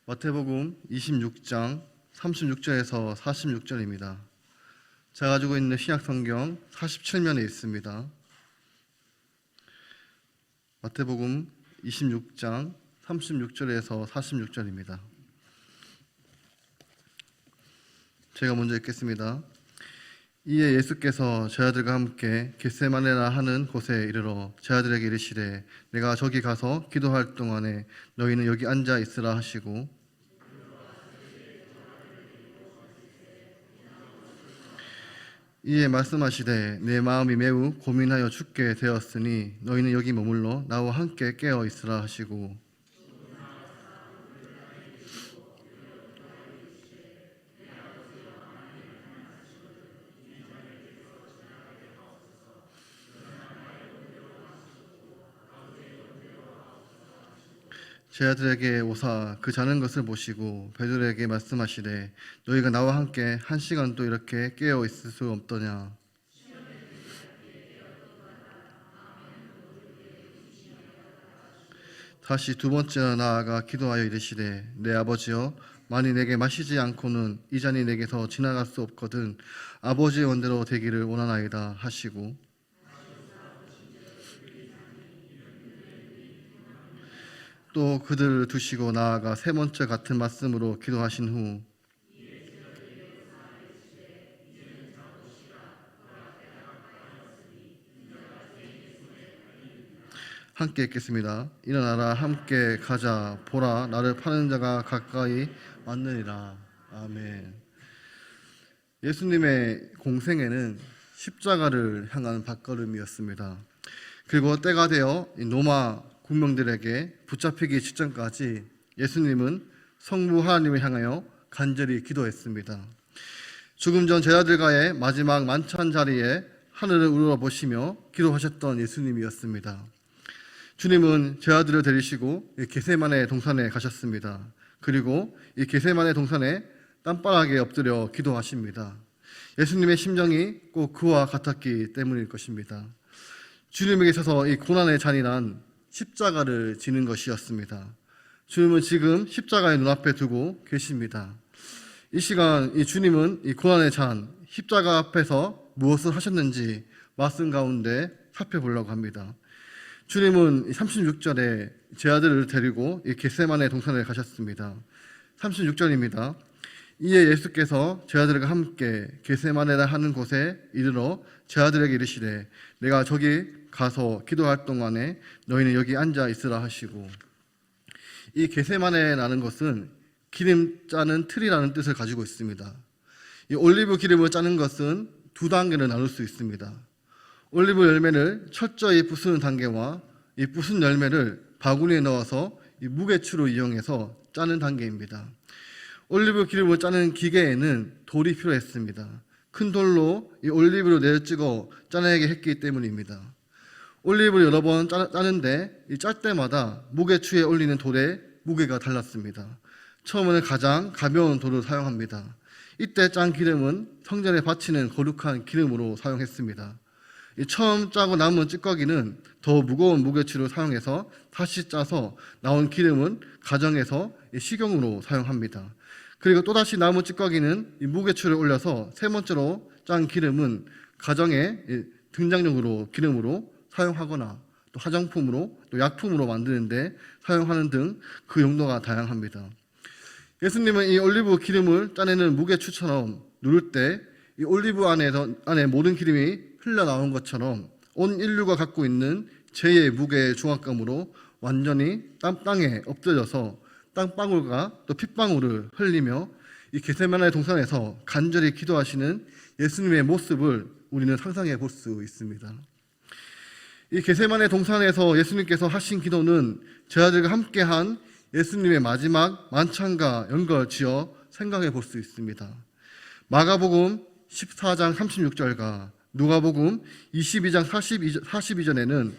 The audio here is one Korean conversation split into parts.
마태복음 26장 36절에서 46절입니다. 제가 가지고 있는 신약성경 47면에 있습니다. 마태복음 26장 36절에서 46절입니다. 제가 먼저 읽겠습니다. 이에 예수께서 제자들과 함께 겟세마네라 하는 곳에 이르러 제자들에게 이르시되 내가 저기 가서 기도할 동안에 너희는 여기 앉아 있으라 하시고, 이에 말씀하시되 내 마음이 매우 고민하여 죽게 되었으니 너희는 여기 머물러 나와 함께 깨어 있으라 하시고, 제자들에게 오사 그 자는 것을 보시고 베드로에게 말씀하시되 너희가 나와 함께 한 시간도 이렇게 깨어 있을 수 없더냐. 다시 두 번째나 나아가 기도하여 이르시되 내 아버지여 만일 내게 마시지 않고는 이 잔이 내게서 지나갈 수 없거든 아버지의 원대로 되기를 원하나이다 하시고, 또 그들을 두시고 나아가 세 번째 같은 말씀으로 기도하신 후 함께 읽겠습니다. 일어나라 함께 가자 보라 나를 파는 자가 가까이 왔느니라. 아멘. 예수님의 공생애는 십자가를 향한 발걸음이었습니다. 그리고 때가 되어 로마 군병들에게 붙잡히기 직전까지 예수님은 성부 하나님을 향하여 간절히 기도했습니다. 죽음 전 제자들과의 마지막 만찬 자리에 하늘을 우러러보시며 기도하셨던 예수님이었습니다. 주님은 제자들을 데리시고 겟세마네 동산에 가셨습니다. 그리고 이 겟세마네 동산에 땀바닥에 엎드려 기도하십니다. 예수님의 심정이 꼭 그와 같았기 때문일 것입니다. 주님에게 있어서 이 고난의 잔인한 십자가를 지는 것이었습니다. 주님은 지금 십자가의 눈앞에 두고 계십니다. 이 시간 이 주님은 이 고난의 잔 십자가 앞에서 무엇을 하셨는지 말씀 가운데 살펴보려고 합니다. 주님은 36절에 제자들을 데리고 이 겟세마네 동산에 가셨습니다. 36절입니다. 이에 예수께서 제자들과 함께 겟세마네라 하는 곳에 이르러 제자들에게 이르시되 내가 저기 가서 기도할 동안에 너희는 여기 앉아 있으라 하시고, 이 겟세마네라는 것은 기름 짜는 틀이라는 뜻을 가지고 있습니다. 이 올리브 기름을 짜는 것은 두 단계로 나눌 수 있습니다. 올리브 열매를 철저히 부수는 단계와 이 부순 열매를 바구니에 넣어서 이 무게추로 이용해서 짜는 단계입니다. 올리브 기름을 짜는 기계에는 돌이 필요했습니다. 큰 돌로 이 올리브를 내려찍어 짜내게 했기 때문입니다. 올리브를 여러 번 짜는데 이 짤 때마다 무게추에 올리는 돌의 무게가 달랐습니다. 처음에는 가장 가벼운 돌을 사용합니다. 이때 짠 기름은 성전에 바치는 거룩한 기름으로 사용했습니다. 처음 짜고 남은 찌꺼기는 더 무거운 무게추를 사용해서 다시 짜서 나온 기름은 가정에서 식용으로 사용합니다. 그리고 또다시 남은 찌꺼기는 이 무게추를 올려서 세 번째로 짠 기름은 가정의 등장용으로 기름으로 사용하거나 또 화장품으로 또 약품으로 만드는데 사용하는 등 그 용도가 다양합니다. 예수님은 이 올리브 기름을 짜내는 무게추처럼 누를 때 이 올리브 안에 모든 기름이 흘러나온 것처럼 온 인류가 갖고 있는 제2의 무게의 중압감으로 완전히 땅에 엎드려서 땅방울과 또 핏방울을 흘리며 이 겟세마네 동산에서 간절히 기도하시는 예수님의 모습을 우리는 상상해 볼 수 있습니다. 이 겟세마네 동산에서 예수님께서 하신 기도는 제자들과 함께한 예수님의 마지막 만찬과 연결지어 생각해 볼 수 있습니다. 마가복음 14장 36절과 누가복음 22장 42절에는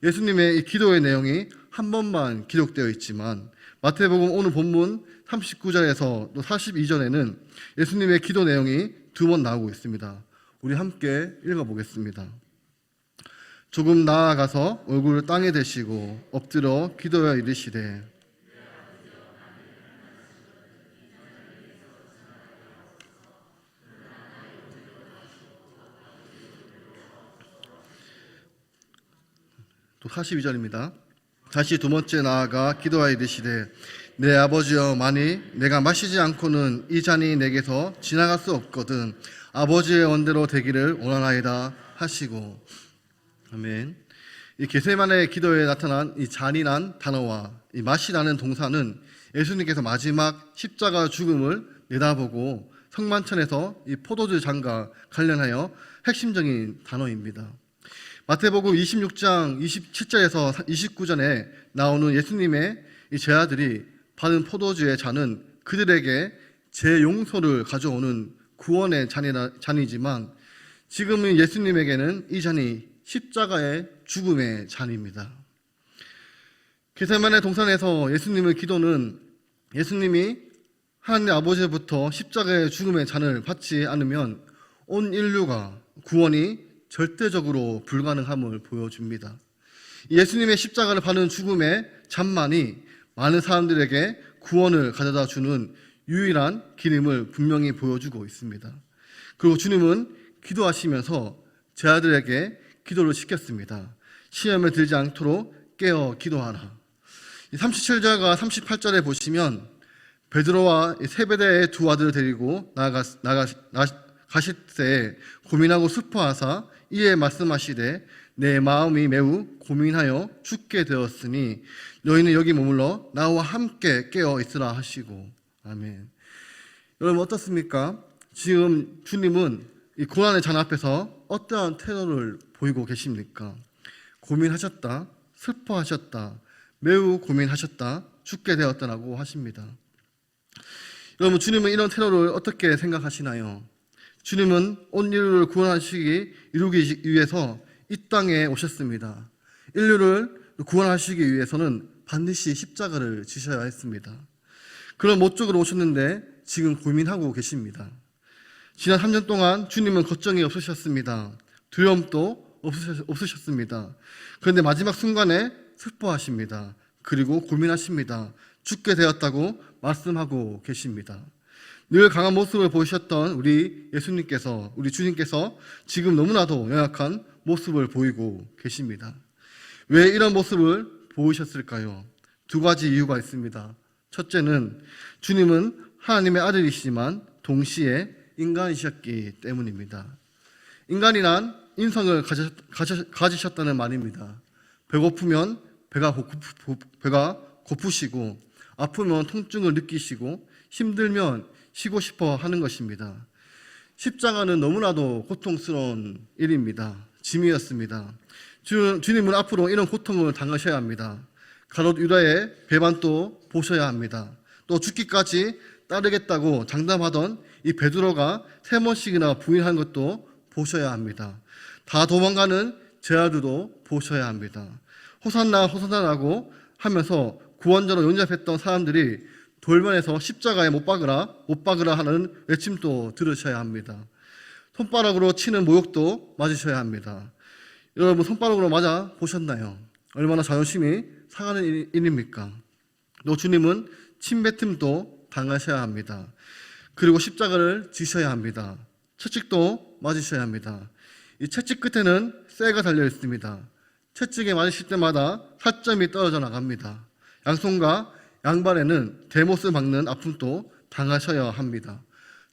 예수님의 이 기도의 내용이 한 번만 기록되어 있지만 마태복음 오늘 본문 39절에서 또 42절에는 예수님의 기도 내용이 두 번 나오고 있습니다. 우리 함께 읽어보겠습니다. 조금 나아가서 얼굴을 땅에 대시고 엎드려 기도하여 이르시되 또 42절입니다. 다시 두 번째 나아가 기도하여 이르시되 내 아버지여 만일 내가 마시지 않고는 이 잔이 내게서 지나갈 수 없거든 아버지의 원대로 되기를 원하나이다 하시고. 아멘. 이 겟세마네 기도에 나타난 이 잔이란 단어와 이 마시라는 동사는 예수님께서 마지막 십자가 죽음을 내다보고 성만천에서 이 포도주 잔과 관련하여 핵심적인 단어입니다. 마태복음 26장 27절에서 29절에 나오는 예수님의 이 제자들이 받은 포도주의 잔은 그들에게 재용서를 가져오는 구원의 잔이지만 지금은 예수님에게는 이 잔이 십자가의 죽음의 잔입니다. 겟세마네 동산에서 예수님의 기도는 예수님이 하나님 아버지로부터 십자가의 죽음의 잔을 받지 않으면 온 인류가 구원이 절대적으로 불가능함을 보여줍니다. 예수님의 십자가를 받는 죽음의 잔만이 많은 사람들에게 구원을 가져다 주는 유일한 길임을 분명히 보여주고 있습니다. 그리고 주님은 기도하시면서 제자들에게 기도를 시켰습니다. 시험에 들지 않도록 깨어 기도하라. 37절과 38절에 보시면 베드로와 세베대의 두 아들을 데리고 가실 때 고민하고 슬퍼하사 이에 말씀하시되 내 마음이 매우 고민하여 죽게 되었으니 너희는 여기 머물러 나와 함께 깨어 있으라 하시고. 아멘. 여러분 어떻습니까? 지금 주님은 이 고난의 잔 앞에서 어떠한 태도를 보이고 계십니까? 고민하셨다, 슬퍼하셨다, 매우 고민하셨다, 죽게 되었다라고 하십니다. 여러분 주님은 이런 태도를 어떻게 생각하시나요? 주님은 온 인류를 구원하시기 이루기 위해서 이 땅에 오셨습니다. 인류를 구원하시기 위해서는 반드시 십자가를 지셔야 했습니다. 그런 목적으로 오셨는데 지금 고민하고 계십니다. 지난 3년 동안 주님은 걱정이 없으셨습니다. 두려움도 없으셨습니다. 그런데 마지막 순간에 슬퍼하십니다. 그리고 고민하십니다. 죽게 되었다고 말씀하고 계십니다. 늘 강한 모습을 보이셨던 우리 예수님께서, 우리 주님께서 지금 너무나도 연약한 모습을 보이고 계십니다. 왜 이런 모습을 보이셨을까요? 두 가지 이유가 있습니다. 첫째는 주님은 하나님의 아들이시지만 동시에 인간이셨기 때문입니다. 인간이란 인성을 가지셨다는 말입니다. 배고프면 배가 고프시고 아프면 통증을 느끼시고 힘들면 쉬고 싶어 하는 것입니다. 십자가는 너무나도 고통스러운 일입니다. 짐이었습니다. 주님은 앞으로 이런 고통을 당하셔야 합니다. 가롯 유다의 배반도 보셔야 합니다. 또 죽기까지 따르겠다고 장담하던 이 베드로가 3번씩이나 부인한 것도 보셔야 합니다. 다 도망가는 제자들도 보셔야 합니다. 호산나 호산나라고 하면서 구원자로 용접했던 사람들이 돌면에서 십자가에 못 박으라 하는 외침도 들으셔야 합니다. 손바닥으로 치는 모욕도 맞으셔야 합니다. 여러분 손바닥으로 맞아 보셨나요? 얼마나 자존심이 상하는 일입니까? 또 주님은 침뱉음도 당하셔야 합니다. 그리고 십자가를 지셔야 합니다. 채찍도 맞으셔야 합니다. 이 채찍 끝에는 쇠가 달려 있습니다. 채찍에 맞으실 때마다 살점이 떨어져 나갑니다. 양손과 양발에는 대못을 박는 아픔도 당하셔야 합니다.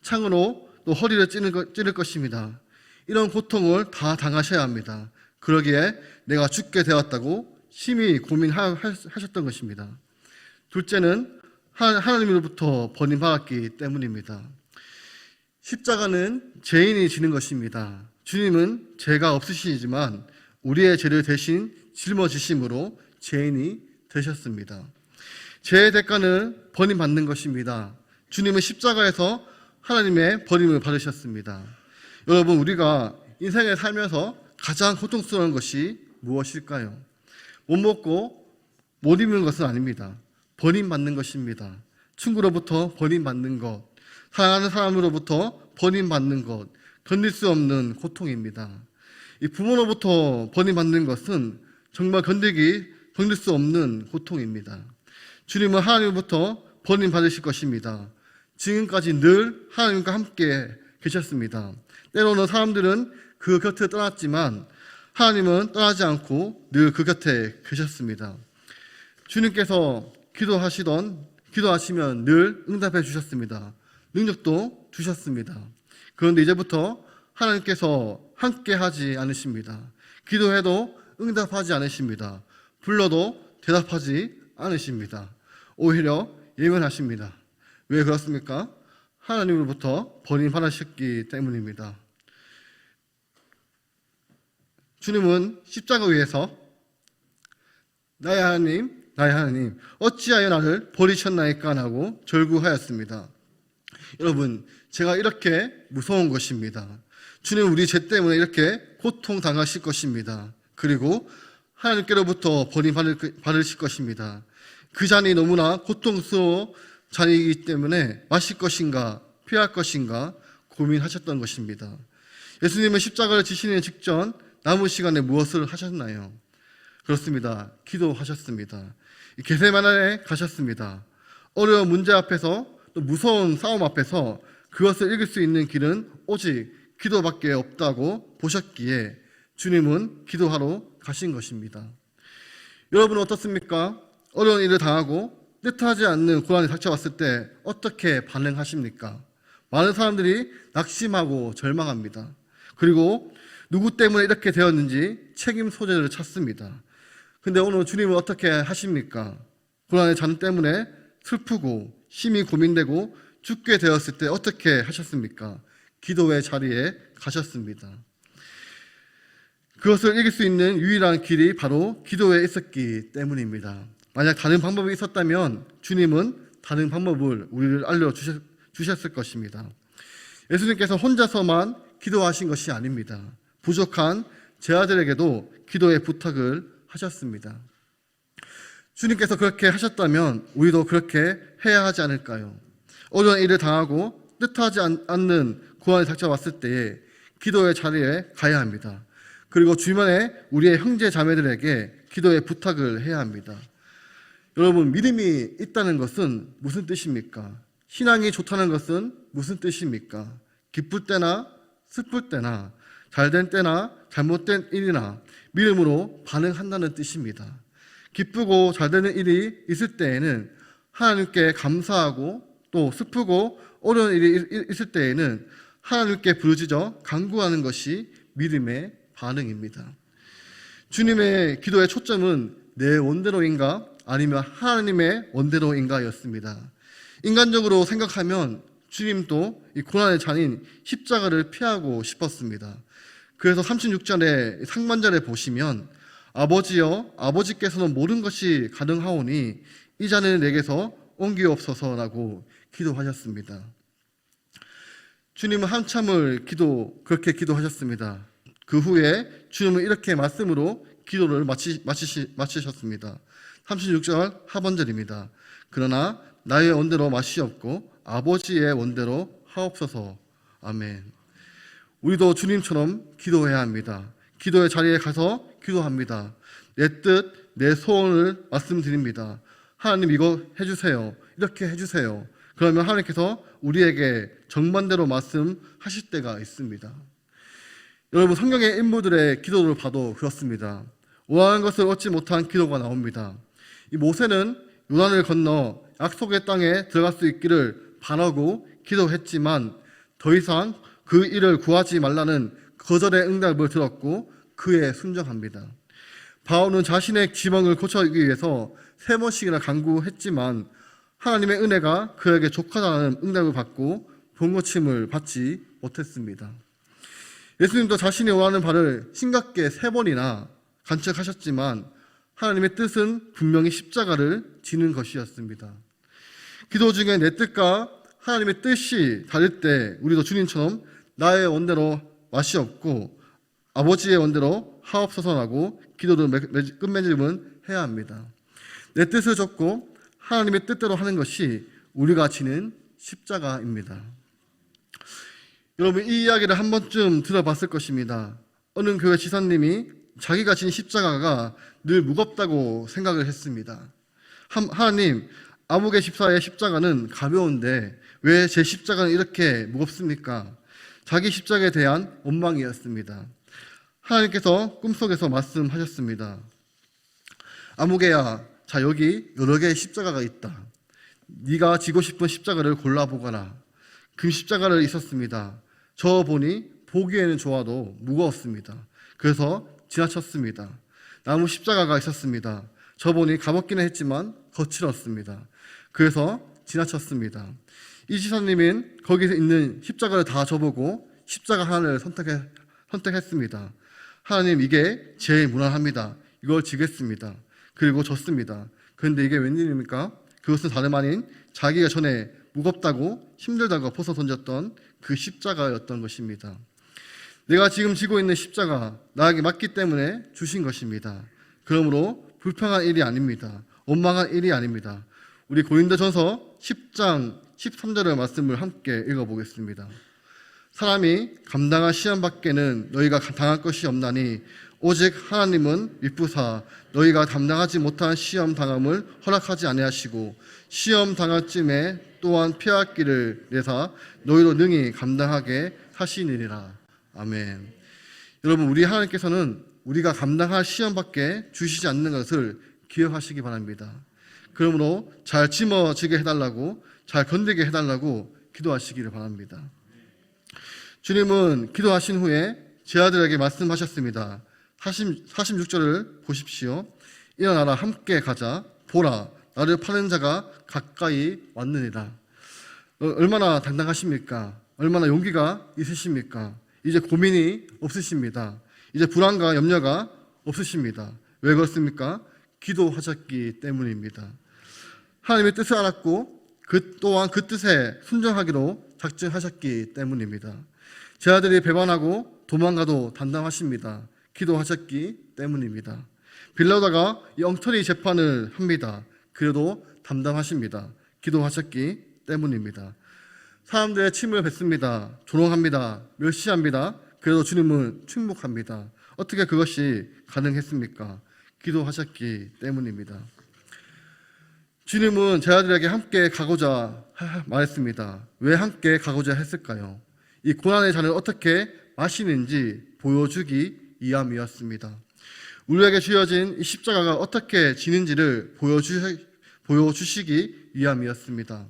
창으로 또 허리를 찌를 것입니다. 이런 고통을 다 당하셔야 합니다. 그러기에 내가 죽게 되었다고 심히 고민하셨던 것입니다. 둘째는 하나님으로부터 버림받았기 때문입니다. 십자가는 죄인이 지는 것입니다. 주님은 죄가 없으시지만 우리의 죄를 대신 짊어지심으로 죄인이 되셨습니다. 죄의 대가는 버림받는 것입니다. 주님은 십자가에서 하나님의 버림을 받으셨습니다. 여러분 우리가 인생을 살면서 가장 고통스러운 것이 무엇일까요? 못 먹고 못 입는 것은 아닙니다. 버림받는 것입니다. 친구로부터 버림받는 것, 사랑하는 사람으로부터 버림받는 것, 견딜 수 없는 고통입니다. 이 부모로부터 버림받는 것은 정말 견딜 수 없는 고통입니다. 주님은 하나님으로부터 버림받으실 것입니다. 지금까지 늘 하나님과 함께 계셨습니다. 때로는 사람들은 그 곁을 떠났지만 하나님은 떠나지 않고 늘 그 곁에 계셨습니다. 주님께서 기도하시면 늘 응답해 주셨습니다. 능력도 주셨습니다. 그런데 이제부터 하나님께서 함께 하지 않으십니다. 기도해도 응답하지 않으십니다. 불러도 대답하지 않으십니다. 오히려 예면하십니다. 왜 그렇습니까? 하나님으로부터 버림받으셨기 때문입니다. 주님은 십자가 위에서 나의 하나님 어찌하여 나를 버리셨나이까 하고 절구하였습니다. 여러분, 제가 이렇게 무서운 것입니다. 주님은 우리 죄 때문에 이렇게 고통당하실 것입니다. 그리고 하나님께로부터 버림받으실 것입니다. 그 잔이 너무나 고통스러워 잔이기 때문에 마실 것인가 피할 것인가 고민하셨던 것입니다. 예수님은 십자가를 지시는 직전 남은 시간에 무엇을 하셨나요? 그렇습니다. 기도하셨습니다. 겟세마네에 가셨습니다. 어려운 문제 앞에서 또 무서운 싸움 앞에서 그것을 이길 수 있는 길은 오직 기도밖에 없다고 보셨기에 주님은 기도하러 가신 것입니다. 여러분은 어떻습니까? 어려운 일을 당하고 뜻하지 않는 고난이 닥쳐왔을 때 어떻게 반응하십니까? 많은 사람들이 낙심하고 절망합니다. 그리고 누구 때문에 이렇게 되었는지 책임 소재를 찾습니다. 근데 오늘 주님은 어떻게 하십니까? 고난의 잔 때문에 슬프고 심히 고민되고 죽게 되었을 때 어떻게 하셨습니까? 기도의 자리에 가셨습니다. 그것을 이길 수 있는 유일한 길이 바로 기도에 있었기 때문입니다. 만약 다른 방법이 있었다면 주님은 다른 방법을 우리를 알려주셨을 것입니다. 예수님께서 혼자서만 기도하신 것이 아닙니다. 부족한 제 아들에게도 기도의 부탁을 하셨습니다. 주님께서 그렇게 하셨다면 우리도 그렇게 해야 하지 않을까요? 어려운 일을 당하고 뜻하지 않는 고난이 닥쳐왔을 때에 기도의 자리에 가야 합니다. 그리고 주변에 우리의 형제 자매들에게 기도의 부탁을 해야 합니다. 여러분, 믿음이 있다는 것은 무슨 뜻입니까? 신앙이 좋다는 것은 무슨 뜻입니까? 기쁠 때나 슬플 때나 잘된 때나 잘못된 일이나 믿음으로 반응한다는 뜻입니다. 기쁘고 잘되는 일이 있을 때에는 하나님께 감사하고 또 슬프고 어려운 일이 있을 때에는 하나님께 부르짖어 간구하는 것이 믿음의 반응입니다. 주님의 기도의 초점은 내 원대로인가 아니면 하나님의 원대로인가였습니다. 인간적으로 생각하면 주님도 이 고난의 잔인 십자가를 피하고 싶었습니다. 그래서 36절의 상반절에 보시면 아버지여 아버지께서는 모든 것이 가능하오니 이 잔을 내게서 옮기옵소서라고 기도하셨습니다. 주님은 한참을 그렇게 기도하셨습니다. 그 후에 주님은 이렇게 말씀으로 기도를 마치셨습니다. 36절 하반절입니다. 그러나 나의 원대로 마시옵고 아버지의 원대로 하옵소서. 아멘. 우리도 주님처럼 기도해야 합니다. 기도의 자리에 가서 기도합니다. 내 뜻, 내 소원을 말씀드립니다. 하나님 이거 해주세요. 이렇게 해주세요. 그러면 하나님께서 우리에게 정반대로 말씀하실 때가 있습니다. 여러분, 성경의 인물들의 기도를 봐도 그렇습니다. 원하는 것을 얻지 못한 기도가 나옵니다. 이 모세는 요단을 건너 약속의 땅에 들어갈 수 있기를 바라고 기도했지만 더 이상 그 일을 구하지 말라는 거절의 응답을 들었고 그에 순종합니다. 바울은 자신의 지망을 고쳐주기 위해서 3번씩이나 간구했지만 하나님의 은혜가 그에게 족하다는 응답을 받고 병고침을 받지 못했습니다. 예수님도 자신이 원하는 바를 심각하게 3번이나 간척하셨지만 하나님의 뜻은 분명히 십자가를 지는 것이었습니다. 기도 중에 내 뜻과 하나님의 뜻이 다를 때 우리도 주님처럼 나의 원대로 마시옵고 아버지의 원대로 하옵소서라고 기도를 끝맺음은 해야 합니다. 내 뜻을 줬고 하나님의 뜻대로 하는 것이 우리가 지는 십자가입니다. 여러분, 이 이야기를 한 번쯤 들어봤을 것입니다. 어느 교회 지사님이 자기가 진 십자가가 늘 무겁다고 생각을 했습니다. 하나님, 아무개 집사의 십자가는 가벼운데 왜 제 십자가는 이렇게 무겁습니까? 자기 십자가에 대한 원망이었습니다. 하나님께서 꿈속에서 말씀하셨습니다. 아무개야, 자 여기 여러 개의 십자가가 있다. 네가 지고 싶은 십자가를 골라보거라. 금 십자가를 있었습니다. 저 보니 보기에는 좋아도 무거웠습니다. 그래서 지나쳤습니다. 나무 십자가가 있었습니다. 저 보니 가볍기는 했지만 거칠었습니다. 그래서 지나쳤습니다. 이 지사님은 거기서 있는 십자가를 다 저보고 십자가 하나를 선택했습니다. 하나님, 이게 제일 무난합니다. 이걸 지겠습니다. 그리고 졌습니다. 그런데 이게 웬일입니까? 그것은 다름 아닌 자기가 전에 무겁다고 힘들다고 벗어 던졌던 그 십자가였던 것입니다. 내가 지금 지고 있는 십자가, 나에게 맞기 때문에 주신 것입니다. 그러므로 불평한 일이 아닙니다. 원망한 일이 아닙니다. 우리 고린도전서 10장 13절의 말씀을 함께 읽어보겠습니다. 사람이 감당할 시험 밖에는 너희가 당할 것이 없나니 오직 하나님은 미쁘사 너희가 감당하지 못한 시험 당함을 허락하지 아니하시고 시험 당할 쯤에 또한 피할 길을 내사 너희로 능히 감당하게 하시니라. 아멘. 여러분, 우리 하나님께서는 우리가 감당할 시험밖에 주시지 않는 것을 기억하시기 바랍니다. 그러므로 잘 짊어지게 해달라고, 잘 견디게 해달라고 기도하시기를 바랍니다. 주님은 기도하신 후에 제 아들에게 말씀하셨습니다. 46절을 보십시오. 일어나라, 함께 가자. 보라, 나를 파는 자가 가까이 왔느니라. 얼마나 당당하십니까? 얼마나 용기가 있으십니까? 이제 고민이 없으십니다. 이제 불안과 염려가 없으십니다. 왜 그렇습니까? 기도하셨기 때문입니다. 하나님의 뜻을 알았고 또한 그 뜻에 순종하기로 작정하셨기 때문입니다. 제 아들이 배반하고 도망가도 단단하십니다. 기도하셨기 때문입니다. 빌라다가 엉터리 재판을 합니다. 그래도 담담하십니다. 기도하셨기 때문입니다. 사람들의 침을 뱉습니다. 조롱합니다. 멸시합니다. 그래도 주님은 충복합니다. 어떻게 그것이 가능했습니까? 기도하셨기 때문입니다. 주님은 제 아들에게 함께 가고자 말했습니다. 왜 함께 가고자 했을까요? 이 고난의 잔을 어떻게 마시는지 보여주기 위함이었습니다. 우리에게 주어진 이 십자가가 어떻게 지는지를 보여주시기 위함이었습니다.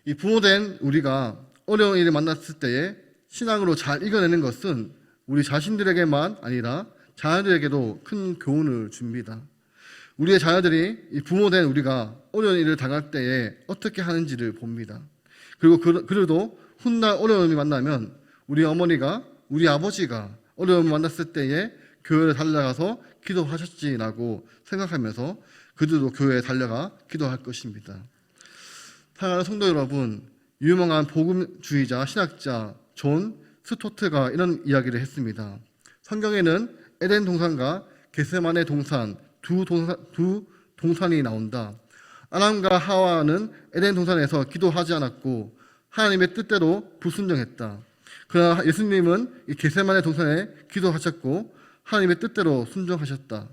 이 부모된 우리가 어려운 일을 만났을 때에 신앙으로 잘 이겨내는 것은 우리 자신들에게만 아니라 자녀들에게도 큰 교훈을 줍니다. 우리의 자녀들이 부모된 우리가 어려운 일을 당할 때에 어떻게 하는지를 봅니다. 그리고 그래도 훗날 어려움이 만나면 우리 어머니가, 우리 아버지가 어려움을 만났을 때에 교회에 달려가서 기도하셨지라고 생각하면서 그들도 교회에 달려가 기도할 것입니다. 사랑하는 성도 여러분, 유명한 복음주의자 신학자 존 스토트가 이런 이야기를 했습니다. 성경에는 에덴 동산과 겟세마네 동산 두 동산이 나온다. 아담과 하와는 에덴 동산에서 기도하지 않았고 하나님의 뜻대로 불순종했다. 그러나 예수님은 이 겟세마네 동산에 기도하셨고 하나님의 뜻대로 순종하셨다.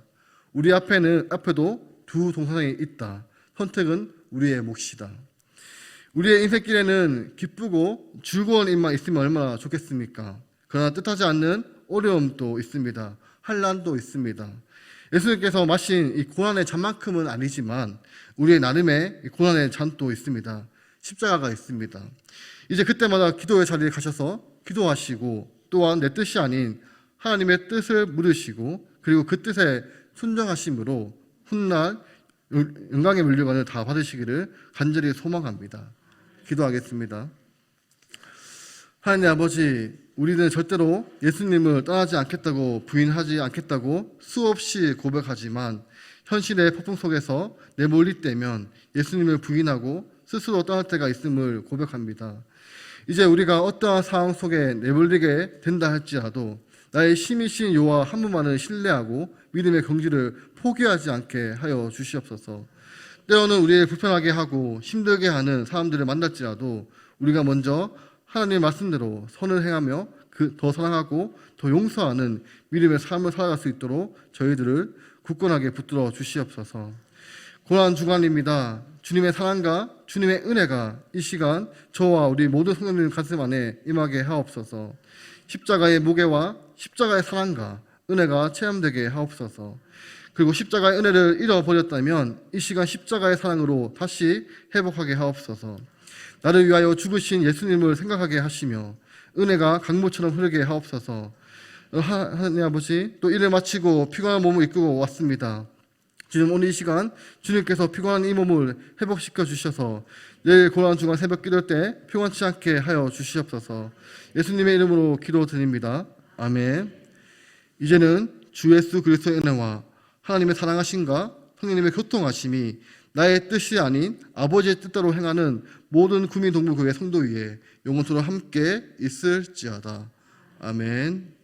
우리 앞에도 두 동산이 있다. 선택은 우리의 몫이다. 우리의 인생길에는 기쁘고 즐거운 일만 있으면 얼마나 좋겠습니까? 그러나 뜻하지 않는 어려움도 있습니다. 환난도 있습니다. 예수님께서 마신 이 고난의 잔만큼은 아니지만 우리의 나름의 고난의 잔도 있습니다. 십자가가 있습니다. 이제 그때마다 기도의 자리에 가셔서 기도하시고 또한 내 뜻이 아닌 하나님의 뜻을 물으시고 그리고 그 뜻에 순종하심으로 훗날 영광의 물려관을 다 받으시기를 간절히 소망합니다. 기도하겠습니다. 하나님 아버지, 우리는 절대로 예수님을 떠나지 않겠다고 부인하지 않겠다고 수없이 고백하지만 현실의 폭풍 속에서 내몰릴 때면 예수님을 부인하고 스스로 떠날 때가 있음을 고백합니다. 이제 우리가 어떠한 상황 속에 내몰리게 된다 할지라도 나의 힘이신 여호와 한 분만을 신뢰하고 믿음의 긍지를 포기하지 않게 하여 주시옵소서. 때로는 우리를 불편하게 하고 힘들게 하는 사람들을 만날지라도 우리가 먼저 하나님의 말씀대로 선을 행하며 더 사랑하고 더 용서하는 믿음의 삶을 살아갈 수 있도록 저희들을 굳건하게 붙들어 주시옵소서. 고난 주간입니다. 주님의 사랑과 주님의 은혜가 이 시간 저와 우리 모든 성도님 가슴 안에 임하게 하옵소서. 십자가의 무게와 십자가의 사랑과 은혜가 체험되게 하옵소서. 그리고 십자가의 은혜를 잃어버렸다면 이 시간 십자가의 사랑으로 다시 회복하게 하옵소서. 나를 위하여 죽으신 예수님을 생각하게 하시며 은혜가 강물처럼 흐르게 하옵소서. 하나님 아버지, 또 일을 마치고 피곤한 몸을 이끌고 왔습니다. 주님, 오늘 이 시간 주님께서 피곤한 이 몸을 회복시켜 주셔서 내일 고난 주간 새벽 기도 때 피곤치 않게 하여 주시옵소서. 예수님의 이름으로 기도드립니다. 아멘. 이제는 주 예수 그리스도의 은혜와 하나님의 사랑하심과 성령님의 교통하심이 나의 뜻이 아닌 아버지의 뜻대로 행하는 모든 구민동부교회 성도 위에 영원토록 함께 있을지어다. 아멘.